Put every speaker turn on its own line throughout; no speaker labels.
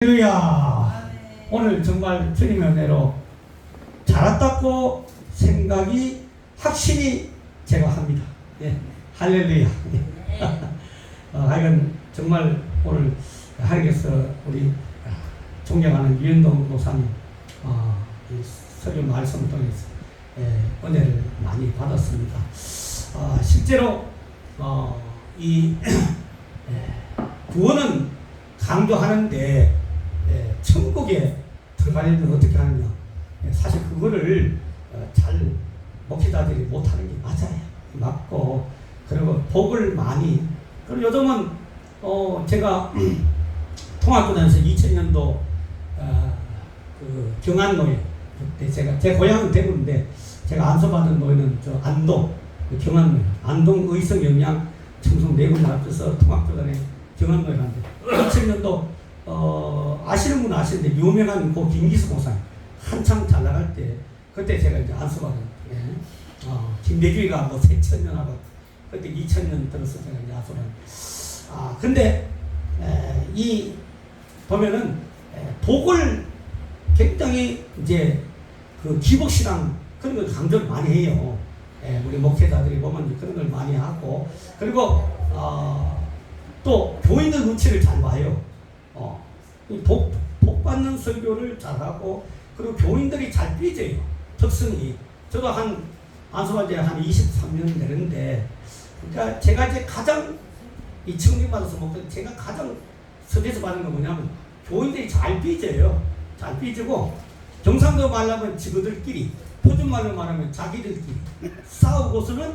할렐루야. 오늘 정말 주님의 은혜로 잘했다고 생각이 확실히 제가 합니다. 예. 할렐루야. 하여간 정말 오늘 하나님께서 우리 존경하는 유현동 목사님 이 설교 말씀을 통해서 은혜를 많이 받았습니다. 실제로 이 구원은 강조하는데 천국에 들어가려면 어떻게 하느냐. 사실 그거를 잘 목회자들이 못하는 게 맞아요. 맞고, 그리고 복을 많이. 그리고 요즘은 제가 통학교 다니면서 2000년도 그 경안노예, 그때 제 고향은 대구인데 제가 안수받은 노예는 저 안동 경안노예, 안동 의성 영양 청송 내군 앞에서 통학교 다니 경안노예를 하는데 2000년도 아시는 분 아시는데 유명한 고 김기수 목사님 한창 잘 나갈 때 그때 제가 이제 안수받은 김대주이가 뭐 세천년하고 그때 2000년 들어서 제가 이제 안수받은 근데 이 보면은 복을 굉장히 이제 그 기복신앙 그런 걸 강조를 많이 해요. 우리 목회자들이 보면 그런 걸 많이 하고, 그리고 또 교인들 눈치를 잘 봐요. 복 받는 설교를 잘하고, 그리고 교인들이 잘 삐져요. 특성이. 저도 안수받은 지 한 23년 되는데, 그러니까 제가 이제 가장 이 청림받아서 먹던 제가 가장 스트레스 받는 건 뭐냐면 교인들이 잘 삐져요. 잘 삐지고, 경상도 말로 하면 지그들끼리, 표준 말로 말하면 자기들끼리 싸우고서는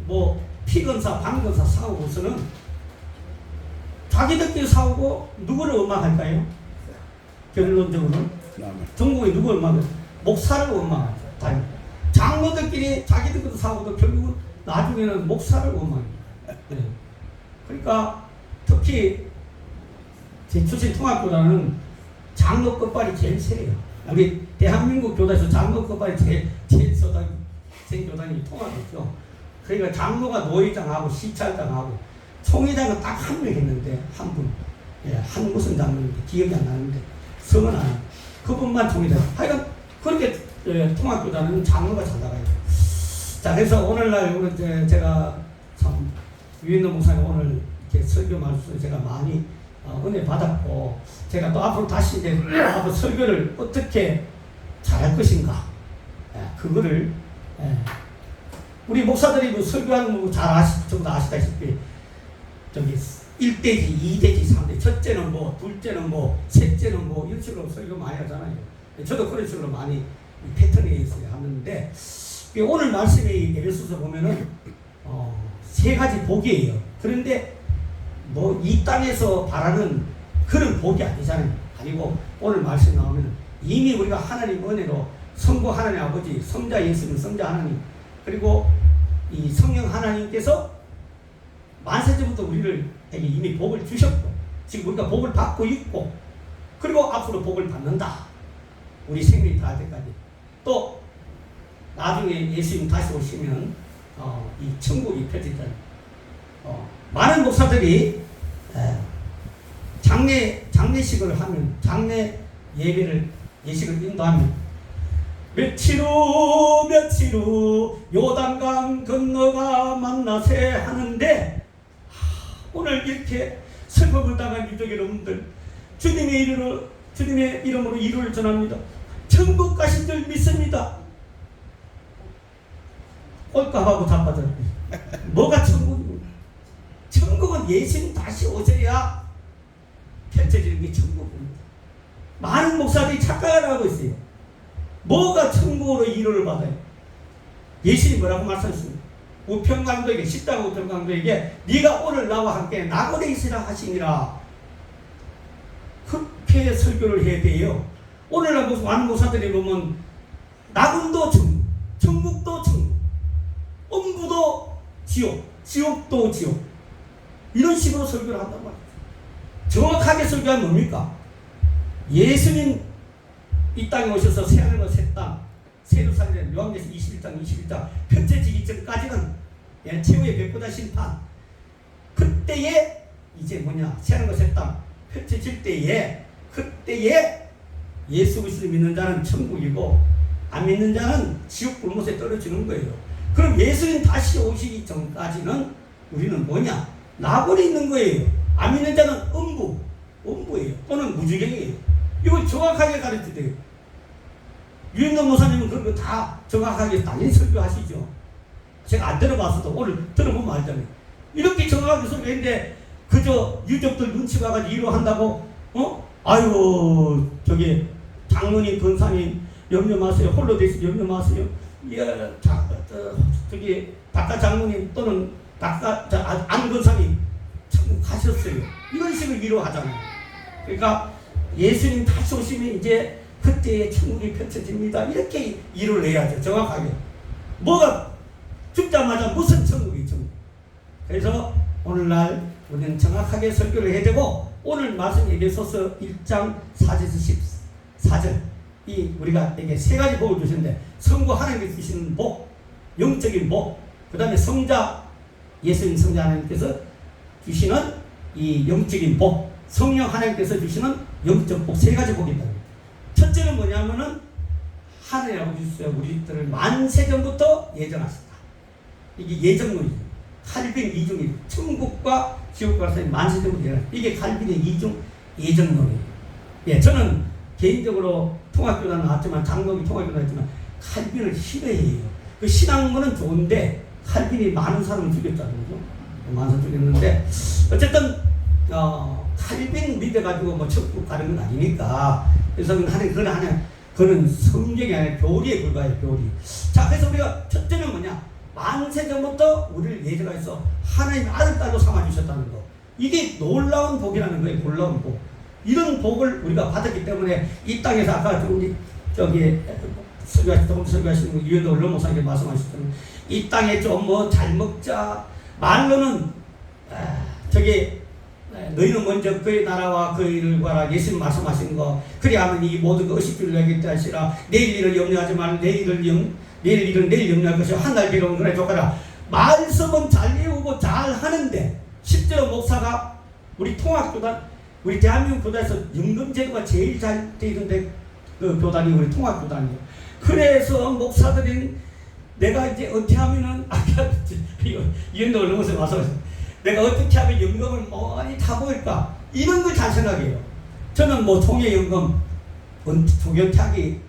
뭐 피건사, 반건사 싸우고서는 자기들끼리 싸우고 누구를 원망할까요? 결론적으로는 전국에 누구를 원망해요? 목사를 원망하죠. 장로들끼리 자기들끼리 싸우고도 결국은 나중에는 목사를 원망해요. 네. 그러니까 특히 제 출신 통합교단은 장로 끝발이 제일 세요. 우리 대한민국 교단에서 장로 끝발이 제일 센 교단이 통합이죠. 그러니까 장로가 노회장하고 시찰장하고 총회장은 딱 한 명 했는데 한 분, 한 무슨 장로인데 기억이 안 나는데 성은 안 해요. 그분만 총회장. 하여간 그렇게 통합교단은 장로가 잘 나가요. 자, 그래서 오늘날 우리 제가 참 유현동 목사님 오늘 이렇게 설교 말씀을 제가 많이 은혜 받았고, 제가 또 앞으로 다시 이제 앞으로 설교를 어떻게 잘할 것인가, 그거를 우리 목사들이 뭐 설교하는 거 잘 전부 다 아시다시피 저기 1대지, 2대지, 3대지, 첫째는 뭐, 둘째는 뭐, 셋째는 뭐 이런 식으로 설교 많이 하잖아요. 저도 그런 식으로 많이 패턴에 있어요 하는데, 오늘 말씀이 에베소서 보면은 세 가지 복이에요. 그런데 뭐 이 땅에서 바라는 그런 복이 아니잖아요. 아니고 오늘 말씀 나오면 이미 우리가 하나님 은혜로 성부 하나님 아버지, 성자 예수님, 성자 하나님, 그리고 이 성령 하나님께서 만세전부터 우리를 이미 복을 주셨고, 지금 우리가 복을 받고 있고, 그리고 앞으로 복을 받는다. 우리 생명이 다할 때까지. 또 나중에 예수님 다시 오시면 이 천국이 펼쳐진다. 많은 목사들이 장례식을 하면, 장례 예식을 인도하면 며칠 후 요단강 건너가 만나세 하는데, 오늘 이렇게 슬픔을 당한 유족 여러분들, 주님의 이름으로 이루를 전합니다. 천국 가신 줄 믿습니다. 꼴값하고 자빠져. 뭐가 천국입니까? 천국은 예수님 다시 오셔야 펼쳐지는 게 천국입니다. 많은 목사들이 착각을 하고 있어요. 뭐가 천국으로 이루를 받아요? 예수님이 뭐라고 말씀하셨습니까? 우편강도에게, 십자가 우편강도에게 네가 오늘 나와 함께 낙원에 있으라 하시니라. 그렇게 설교를 해야 돼요. 오늘날 많은 목사들이 보면 낙원도 천국, 천국도 천국, 엄부도 지옥, 지옥도 지옥, 이런 식으로 설교를 한단 말이에요. 정확하게 설교하면 뭡니까? 예수님 이 땅에 오셔서 새하늘과 새 땅, 세루살렘, 요한계시록 21장 펼쳐지기 전까지는 최후의 백보자 심판, 그때에 이제 새하늘과 새 땅 펼쳐질 때에 그때에 예수 그리스도를 믿는 자는 천국이고 안 믿는 자는 지옥 불못에 떨어지는 거예요. 그럼 예수님 다시 오시기 전까지는 우리는 뭐냐? 나골이 있는 거예요. 안 믿는 자는 음부예요. 또는 무지경이에요. 이걸 정확하게 가르치대요. 유인동 목사님은 그런 거 다 정확하게 당연히 설교하시죠. 제가 안 들어봤어도 오늘 들어보면 알잖아요. 이렇게 정확하게 설교했는데 그저 유족들 눈치 봐가지고 위로한다고 아이고 저기 장로님 권사님 염려 마세요. 홀로 되시 염려 마세요. 저기 박가 장로님 또는 안 권사님 천국 가셨어요. 이런 식으로 위로하잖아요. 그러니까 예수님 다시 오시면 이제 그때의 천국이 펼쳐집니다. 이렇게 위로를 해야죠. 정확하게. 뭐가 죽자마자 무슨 천국이죠. 그래서 오늘날 우리는 정확하게 설교를 해야 되고 오늘 말씀 에베소서 1장 4절에서 14절 이 우리가 이게 세 가지 복을 주시는데 성부 하나님께서 주시는 복, 영적인 복, 그 다음에 성자 예수님 성자 하나님께서 주시는 이 영적인 복, 성령 하나님께서 주시는 영적 복 세 가지 복이다. 첫째는 뭐냐면은 하나님 아버지께서 우리들을 만세전부터 예정하셨다. 이게 예정론이죠. 칼빈 이중이 천국과 지옥과 만세전부터 예정. 이게 칼빈의 이중 예정론이에요. 예, 저는 개인적으로 통합교단 나왔지만 장로기 통합교단 나왔지만 칼빈을 싫어해요. 그 신앙문은 좋은데 칼빈이 많은 사람을 죽였다는 거죠. 많은 사람 죽였는데 어쨌든 칼빈 믿어가지고 뭐 천국 가는 건 아니니까 그래서 그는 성경이 아니라 교리에 불과해요. 교리. 자, 그래서 우리가 첫째는 뭐냐? 만세전부터 우리를 예정해서 하나님의 아들 딸로 삼아주셨다는 거. 이게 놀라운 복이라는 거예요. 놀라운 복. 이런 복을 우리가 받았기 때문에 이 땅에서 아까 저기 설교하시는 유현도 언론목사님께 말씀하셨던 이 땅에 좀 뭐 잘 먹자. 말로는 너희는 먼저 그의 나라와 그의 일을 구하라. 예수님 말씀하신 거. 그리하면 이 모든 그 의식주를 내겠다 하시라. 내일 일을 염려하지 말고 내일 일은 내일 염려할 것이요 한 날 괴로운 그래 족하라. 말씀은 잘 외우고 잘 하는데 실제로 목사가 우리 통합교단 우리 대한민국 교단에서 연금제도가 제일 잘 돼 있는데 그 교단이 우리 통합교단이에요. 그래서 목사들이 내가 이제 어떻게 하면은 이현도 얼른곳에 와서 내가 어떻게 하면 연금을 많이 타보일까 이런 걸 잘 생각해요. 저는 뭐 총회연금 조견타기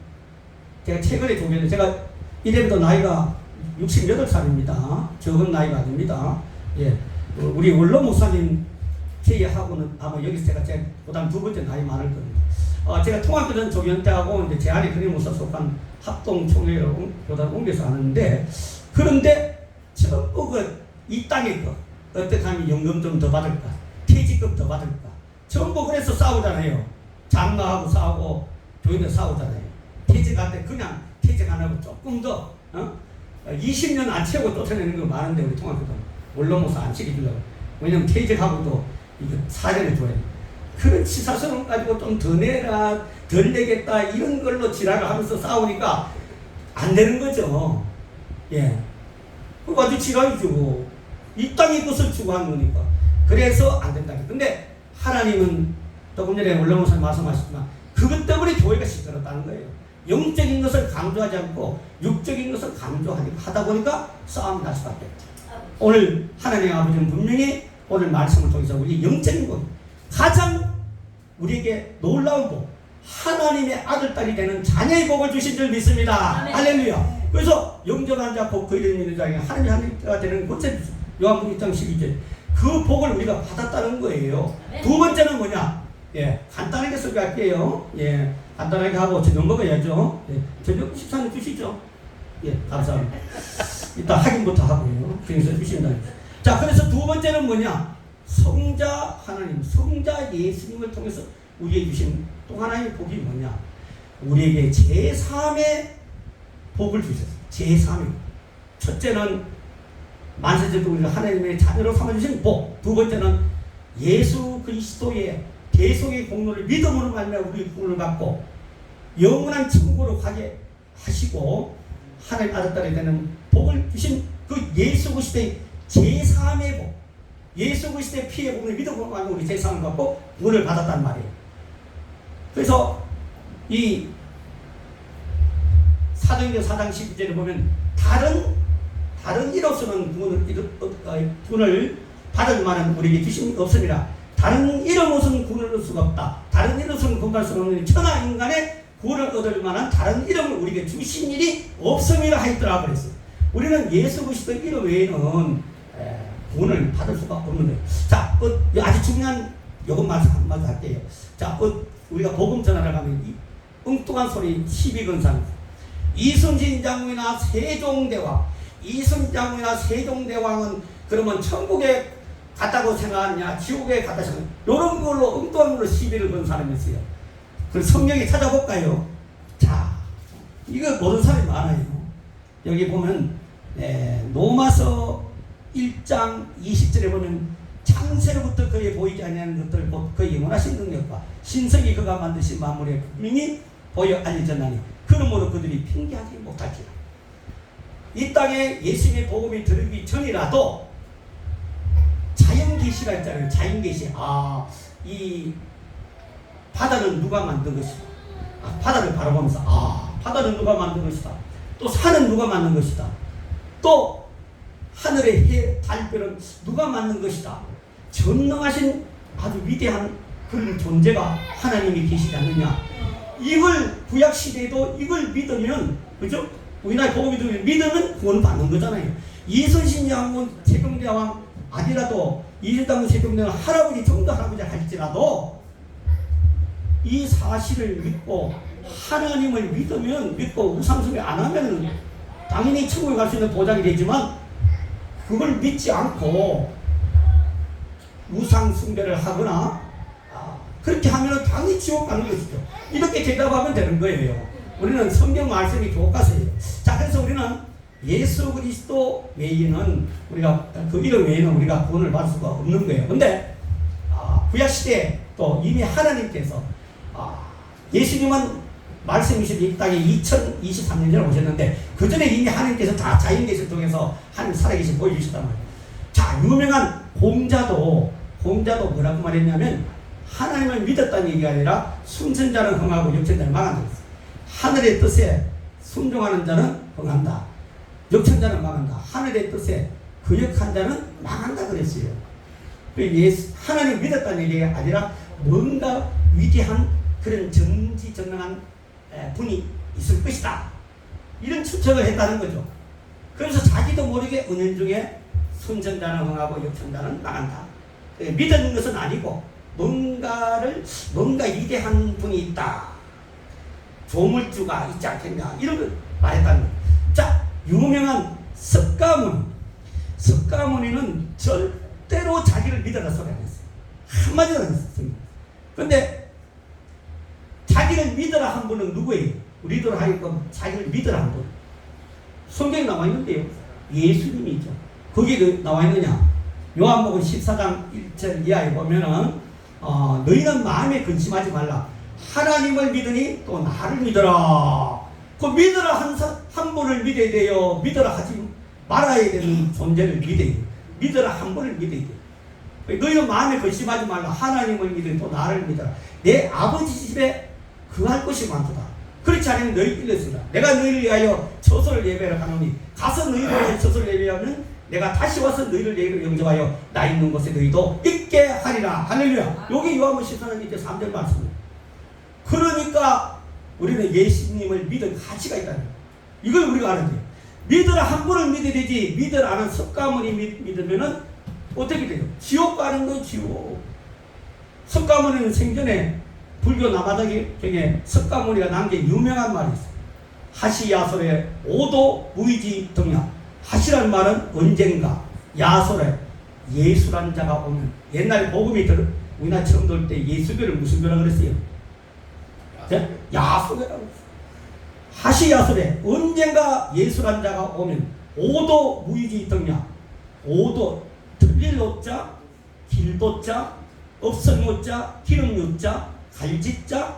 제가 최근에 조견을 제가 이래부터 나이가 68살입니다. 적은 나이가 아닙니다. 예, 우리 원로 목사님 제외하고는 아마 여기서 제가 그다음 두 번째 나이 많을 겁니다. 제가 통합교단 조견대하고 이제 제 안에 그림 목사 속한 합동총회로 교단을 옮겨서 하는데 그런데 전부 이 땅에 어떻게 하면 연금 좀 더 받을까? 퇴직금 더 받을까? 전부 그래서 싸우잖아요. 장로하고 싸우고 교인들 싸우잖아요. 퇴직할 때 그냥 퇴직 안 하고 조금 더 20년 안 채우고 쫓아내는 거 많은데 우리 통합교단 원로목사 안 시켜주려고. 왜냐면 퇴직하고도 이거 사전에 줘야 돼. 그런 치사성을 가지고 좀 더 내라 덜 내겠다 이런 걸로 지랄을 하면서 싸우니까 안 되는 거죠. 예. 그거 아주 지랄이죠. 이 땅의 것을 추구하는 거니까. 그래서 안 된다. 근데 하나님은 조금 전에 원로목사님 말씀하셨지만 그것 때문에 교회가 시끄럽다는 거예요. 영적인 것을 강조하지 않고 육적인 것을 하다 보니까 싸움이 날 수밖에 없다. 오늘 하나님 아버지는 분명히 오늘 말씀을 통해서 우리 영적인 것 가장 우리에게 놀라운 복 하나님의 아들 딸이 되는 자녀의 복을 주신 줄 믿습니다. 할렐루야. 그래서 영접한 자 복 그 이름 있는 자에게 하나님가 되는 곳에 요한복음 1장 12절 그 복을 우리가 받았다는 거예요. 두 번째는 뭐냐? 예, 간단하게 설교할게요. 예, 간단하게 하고 저녁 먹어야죠. 예, 저녁 식사는 주시죠. 예, 감사합니다. 이따 확인부터 하고요. 그래서 주신다. 자, 그래서 두 번째는 뭐냐? 성자 하나님, 성자 예수님을 통해서 우리에게 주신 또 하나의 복이 뭐냐? 우리에게 제3의 복을 주셨어요. 제3의. 첫째는 만세전부터 우리를 하나님의 자녀로 삼아주신 복. 두 번째는 예수 그리스도의 대속의 공로를 믿음으로 말미암아 우리 구원을 받고 영원한 천국으로 가게 하시고 하나님 아들 딸이 되는 복을 주신 그 예수 그리스도의 제3의 복. 예수 그리스도의 피의 복을 믿음으로 말미암아 우리 제3을 받고 구원을 받았단 말이에요. 그래서 이 사도행전 4장 12절에 보면 다른 이로서는 구원을 받을 만한 우리에게 주심이 없습니다. 다른 이름으로서는 구원을 얻을 수가 없다. 다른 이름으로서는 구원할 수 없는 천하 인간의 구원을 얻을 만한 다른 이름을 우리에게 주신 일이 없음이라 하였더라 그랬어요. 우리는 예수 그리스도 이름 외에는 구원을 받을 수가 없는 거예요. 자, 아주 중요한 요것 말씀 한마디 할게요. 자, 우리가 복음 전하러 가면 이 엉뚱한 소리 12근상 이순신 장군이나 세종대왕, 이순장군이나 세종대왕은 그러면 천국에 갔다고 생각하느냐 지옥에 갔다 생각하느냐 이런 걸로 엉뚱한 걸로 시비를 건 사람이 있어요. 그럼 성경에 찾아볼까요? 자, 이거 모르는 사람이 많아요. 여기 보면 로마서 1장 20절에 보면 창세로부터 그에 보이지 아니하는 것들을 그의 영원하신 능력과 신성이 그가 만드신 만물의 분명히 보여 알려졌나니 그러므로 그들이 핑계하지 못할지라. 이 땅에 예수님의 복음이 들어오기 전이라도 자연계시가 있잖아요. 자연계시. 이 바다는 누가 만든 것이다. 바다를 바라보면서 바다는 누가 만든 것이다. 또 산은 누가 만든 것이다. 또 하늘의 해, 달별은 누가 만든 것이다. 전능하신 아주 위대한 그런 존재가 하나님이 계시지 않느냐. 이걸 구약시대에도 이걸 믿으면, 그죠? 우리나라에 복음이 들으면 믿으면 구원을 받는 거잖아요. 이순신 장군 세종대왕 아니라도 이순신 세종대왕 할아버지 정도 할아버지 할지라도 이 사실을 믿고 하나님을 믿고 우상숭배 안 하면 당연히 천국에 갈 수 있는 보장이 되지만 그걸 믿지 않고 우상숭배를 하거나 그렇게 하면 당연히 지옥 가는 것이죠. 이렇게 대답하면 되는 거예요. 우리는 성경 말씀이 교과서예요. 자, 그래서 우리는 예수 그리스도 외에는 우리가 그 이름 외에는 우리가 구원을 받을 수가 없는 거예요. 근데 구약 시대에 또 이미 하나님께서 예수님은 말씀이신 이 땅에 2023년전에 오셨는데 그 전에 이미 하나님께서 다 자연계시를 통해서 하나님 살아계신 보여주셨단 말이에요. 자, 유명한 공자도 뭐라고 말했냐면 하나님을 믿었다는 얘기가 아니라 순천자는 흥하고 역천자는 망한다 그랬어요. 하늘의 뜻에 순종하는 자는 흥한다. 역천자는 망한다. 하늘의 뜻에 거역한 자는 망한다 그랬어요. 하나님 믿었다는 얘기가 아니라 뭔가 위대한 그런 전지전능한 분이 있을 것이다. 이런 추측을 했다는 거죠. 그래서 자기도 모르게 은연중에 순천자는 흥하고 역천자는 망한다. 믿는 것은 아니고 뭔가 위대한 분이 있다. 조물주가 있지 않겠냐. 이런 걸 말했다는 거예요. 자, 유명한 석가모니는 절대로 자기를 믿어라 소리 안 했어요. 한마디도 안 했어요. 그런데 자기를 믿어라 한 분은 누구예요? 우리들 하여금 자기를 믿어라 한 분. 성경에 나와 있는데요. 예수님이죠. 거기에 나와 있느냐? 요한복음 14장 1절 이하에 보면은 너희는 마음에 근심하지 말라. 하나님을 믿으니 또 나를 믿어라. 그 믿어라 한 분을 믿어야 돼요. 믿어라 하지 말아야 되는 존재를 믿어야 돼요. 믿어라 한 분을 믿어야 돼요. 너희는 마음에 근심하지 말라. 하나님을 믿으니 또 나를 믿어라. 내 아버지 집에 거할 것이 많도다. 그렇지 않으면 너희 일렀으라. 내가 너희를 위하여 처소를 예배하러 가노니 가서 너희를 위하여 처소를 예배하면 내가 다시 와서 너희를 내게 영접하여 나 있는 곳에 너희도 있게 하리라. 할렐루야. 여기 요한복음 14장 1절 3절 말씀입니다. 그러니까 우리는 예수님을 믿을 가치가 있다는 거예요. 이걸 우리가 알아야 돼요. 믿으라 한 분을 믿어야 되지 믿으라 하는 석가모니 믿으면은 어떻게 돼요? 지옥 가는 거예요. 지옥. 석가모니는 생전에 불교 남아다기 중에 석가모니가 남긴 유명한 말이 있어요. 하시야솔의 오도 무의지 등량. 하시란 말은 언젠가 야솔에 예수란 자가 오면 옛날 복음이 우리나라 처음 들을 때 예수교를 무슨 교라 그랬어요? 야소교라고 했어요. 하시야솔에 언젠가 예수란 자가 오면 오도 무의지 등량. 오도 틀릴 오자 길도자 없을 오자 기름 유자 갈지자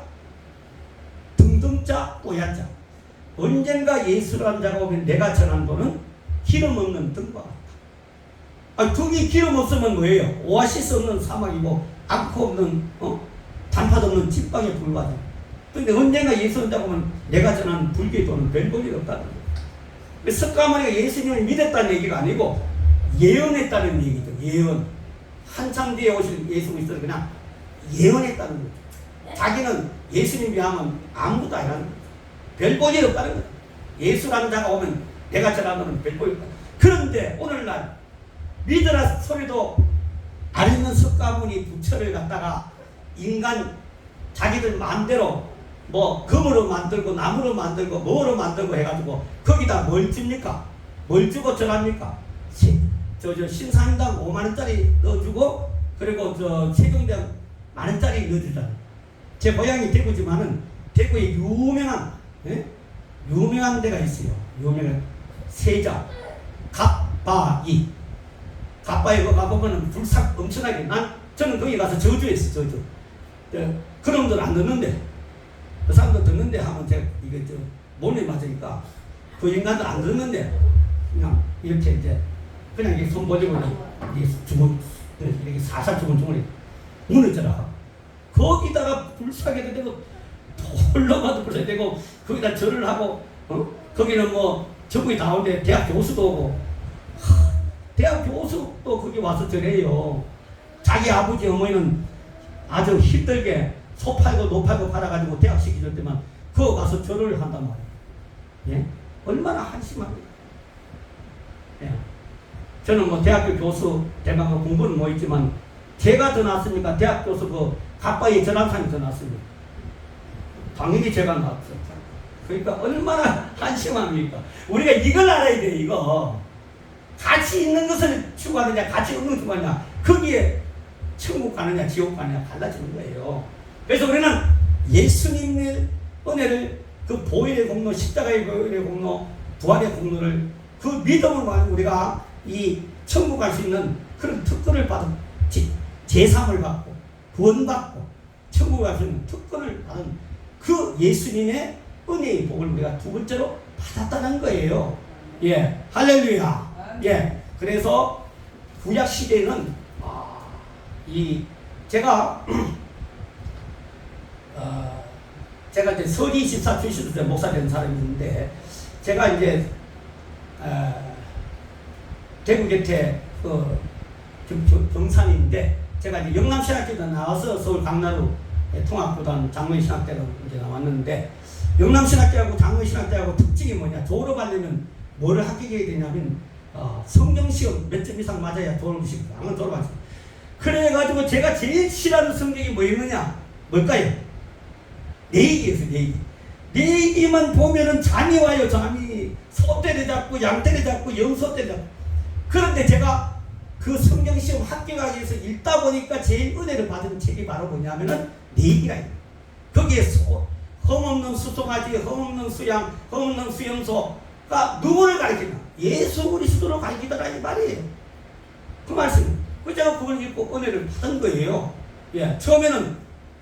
등등자 꼬야자. 언젠가 예수란 자가 오면 내가 전한 도는 기름 없는 등과 같다. 등이 기름 없으면 뭐예요? 오아시스 없는 사막이고 앙코 없는 단팥 없는 찐빵에 불과하다. 근데 언젠가 예수 한다고 하면 내가 전한 불교도는 별 볼일 없다는 거예요. 석가모니가 예수님을 믿었다는 얘기가 아니고 예언했다는 얘기죠. 예언. 한참 뒤에 오실 예수 그리스도를 그냥 예언했다는 거죠. 자기는 예수님 비하면 아무것도 아니라는 거죠. 별 볼일 없다는 거죠. 예수라는 자가 오면 내가 전하는 별 볼일 없다. 그런데 오늘날 믿으라 소리도 안 있는 석가모니 부처를 갖다가 인간 자기들 마음대로 뭐 금으로 만들고 나무로 만들고 뭐로 만들고 해가지고 거기다 뭘 줍니까? 뭘 주고 전합니까? 신사임당 5만원짜리 넣어주고 그리고 세종대왕 만원짜리 넣어주잖아요. 제 고향이 대구지만은 대구에 유명한 유명한 데가 있어요. 유명한 세자 갑바이. 갑바에 가보면은 불삭 엄청나게 저는 거기 가서 저주했어. 저주. 그놈들 안 듣는데 그 사람들 듣는데 하면 제가 이게 몰래 맞으니까 그 인간들 안 듣는데 그냥 이렇게 이제 그냥 이렇게 손 벌리고 이렇게 주먹 이렇게 사살 주먹 무너져라. 거기다가 불사게도 되고 돌로가도 불사게 되고 거기다 절을 하고 거기는 뭐 전국이 다 오는데 대학 교수도 오고 대학 교수도 거기 와서 절해요. 자기 아버지 어머니는 아주 힘들게 소 팔고 노 팔고 팔아가지고 대학 시키줄 때만 그거 가서 절을 한단 말이에요. 예? 얼마나 한심합니까? 예. 저는 뭐 대학교 교수 대학교 공부는 뭐 있지만 제가 더 낫습니까? 대학 교수 그 갑바이 전한 사람이 더 낫습니다. 당연히 제가 낫죠. 그러니까 얼마나 한심합니까? 우리가 이걸 알아야 돼. 이거 가치 있는 것을 추구하느냐 가치 없는 것을 추구하느냐 거기에 천국 가느냐 지옥 가느냐 달라지는 거예요. 그래서 우리는 예수님의 은혜를 그 보혈의 공로 십자가의 보혈의 공로 부활의 공로를 그 믿음으로 우리가 이 천국 갈 수 있는 그런 특권을 받은 제3을 받고 구원받고 천국 갈 수 있는 특권을 받은 그 예수님의 은혜의 복을 우리가 두 번째로 받았다는 거예요. 예, 할렐루야. 예, 그래서 구약 시대에는 제가 이제 서리 24 출신으로 목사 된 사람인데 제가 이제 대구 곁에 경산인데 제가 이제 영남신학교도 나와서 서울 강나루 통합고등 장로신학대로 이제 나왔는데 영남신학대하고 장로신학대하고 특징이 뭐냐? 졸업하려면 뭐를 합격해야 되냐면 성경시험 몇 점 이상 맞아야 졸업식 안 졸업하지. 그래가지고 제가 제일 싫어하는 성경이 뭐였느냐? 뭘까요? 내기였어요. 내기. 내기만 보면은 잠이 와요. 잠이 소 때려잡고 양 때려잡고 영소 때려잡고. 그런데 제가 그 성경시험 합격하기 위해서 읽다 보니까 제일 은혜를 받은 책이 바로 뭐냐면은 내기라. 거기에 흠없는 수송아지, 흠없는 수양, 흠없는 수염소가 누구를 가리키나? 예수 그리스도로 가리키더라 이 말이에요. 그 말씀. 제가 그걸 읽고 은혜를 받은 거예요. 예, 처음에는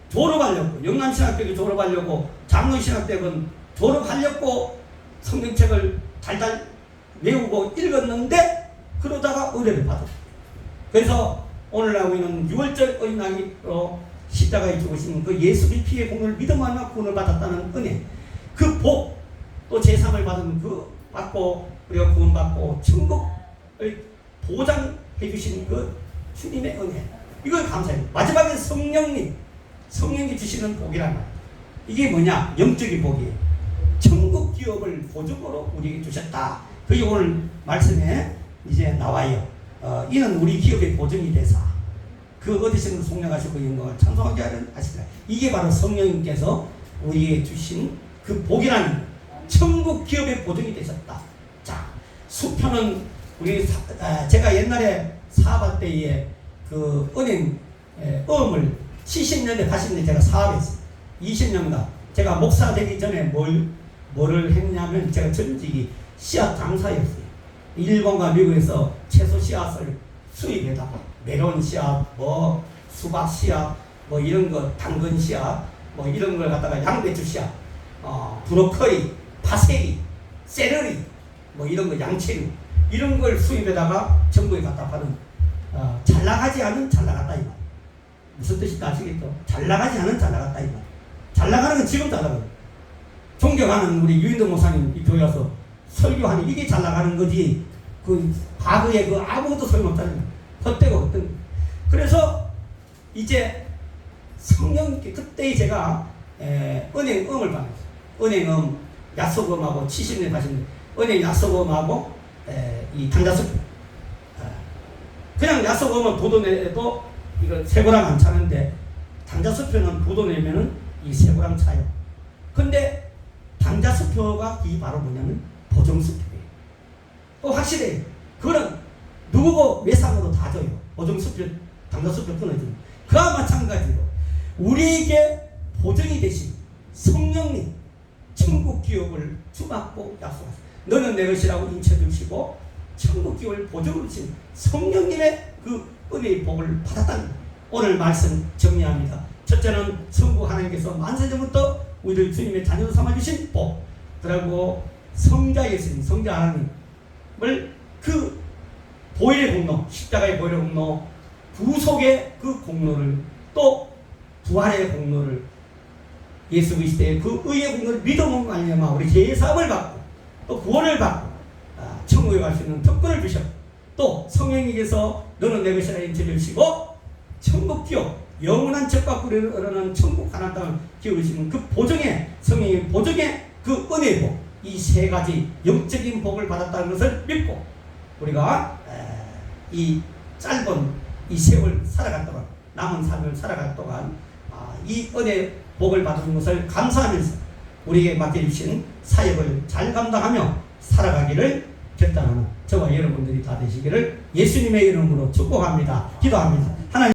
졸업하려고 영남신학대도 졸업하려고 장로신학대는 졸업하려고 성경책을 달달 외우고 읽었는데 그러다가 은혜를 받았어요. 그래서 오늘날 우리는 6월절 어린아이로 십자가에 죽으신 그 예수의 피의 공을 믿음하며 구원을 받았다는 은혜, 그 복, 또 제3을 받은 그 받고 우리가 구원받고 천국을 보장해 주신 그 주님의 은혜, 이걸 감사해요. 마지막에 성령님 주시는 복이란 말. 이게 뭐냐? 영적인 복이에요. 천국 기업을 보증으로 우리에게 주셨다. 그게 오늘 말씀에 이제 나와요. 이는 우리 기업의 보증이 되사 그 어디서든 속량하시고 영광을 찬송하게 하시라. 이게 바로 성령님께서 우리에게 주신 그 복이라는 천국 기업의 보증이 되셨다. 자, 수표는 우리 제가 옛날에 사업할 때에 그 은행 어음을 70년대 80년대 제가 사업했어요. 20년간 제가 목사 되기 전에 뭐를 했냐면 제가 전직이 씨앗 장사였어요. 일본과 미국에서 채소 씨앗을 수입해다가 메론 씨앗, 뭐 수박 씨앗, 뭐 이런 거 당근 씨앗, 뭐 이런 걸 갖다가 양배추 씨앗, 브로콜리, 파세리, 세러리, 뭐 이런 거 양채류 이런 걸 수입해다가 정부에 갖다 파는 잘 나가지 않은 잘 나갔다 이 말. 무슨 뜻인지 아시겠죠? 잘 나가지 않은 잘 나갔다 이거. 잘 나가는 건 지금 잘 나가요. 존경하는 우리 유인도 목사님 이 교회 와서 설교하는 이게 잘 나가는 거지. 그 과거에 그 아무것도 소용없다는 거예요. 헛되고 헛된. 그래서 이제 성령 그때 제가 은행음을 받았어요. 은행음 야소금하고 70년 가신 은행 야소금하고 이 단자수표. 그냥 야소금은 도도내도 이거 세고랑 안 차는데 단자수표는 도도내면은 이 세고랑 차요. 근데 단자수표가 이 바로 뭐냐면 보정수표예요. 또 확실해요. 그거는 누구고 외상으로 다 줘요. 보정수표, 단자수표 끊어지면. 그와 마찬가지로 우리에게 보정이 되신 성령님 천국 기업을 주받고 약속하셨어요. 너는 내 것이라고 인쳐주시고 천국 기업을 보증으로 주신 성령님의 그 은혜의 복을 받았다는 거예요. 오늘 말씀 정리합니다. 첫째는 성부 하나님께서 만세전부터 우리를 주님의 자녀로 삼아주신 복, 그리고 성자 예수님, 성자 하나님을 그 보혈의 공로, 십자가의 보혈의 공로, 구속의 그 공로를, 또 부활의 공로를, 예수 그리스도의 그 의의 공로를 믿음으로 말미암아 우리 죄의 사함을 받고 또 구원을 받고 천국에 갈 수 있는 특권을 주셨고, 또 성령님께서 너는 내 것이라 인쳐주시고 천국 기업, 영원한 적과 꿀을 천국 하나님 땅을 기울이시는 그 보정의, 성령의 보정의 그 은혜의 복, 이 세 가지 영적인 복을 받았다는 것을 믿고 우리가 이 짧은 이 세월 살아갈 동안, 남은 삶을 살아갈 동안 이 은혜의 복을 받은 것을 감사하면서 우리에게 맡겨주신 사역을 잘 감당하며 살아가기를 결단하는 저와 여러분들이 다 되시기를 예수님의 이름으로 축복합니다. 기도합니다.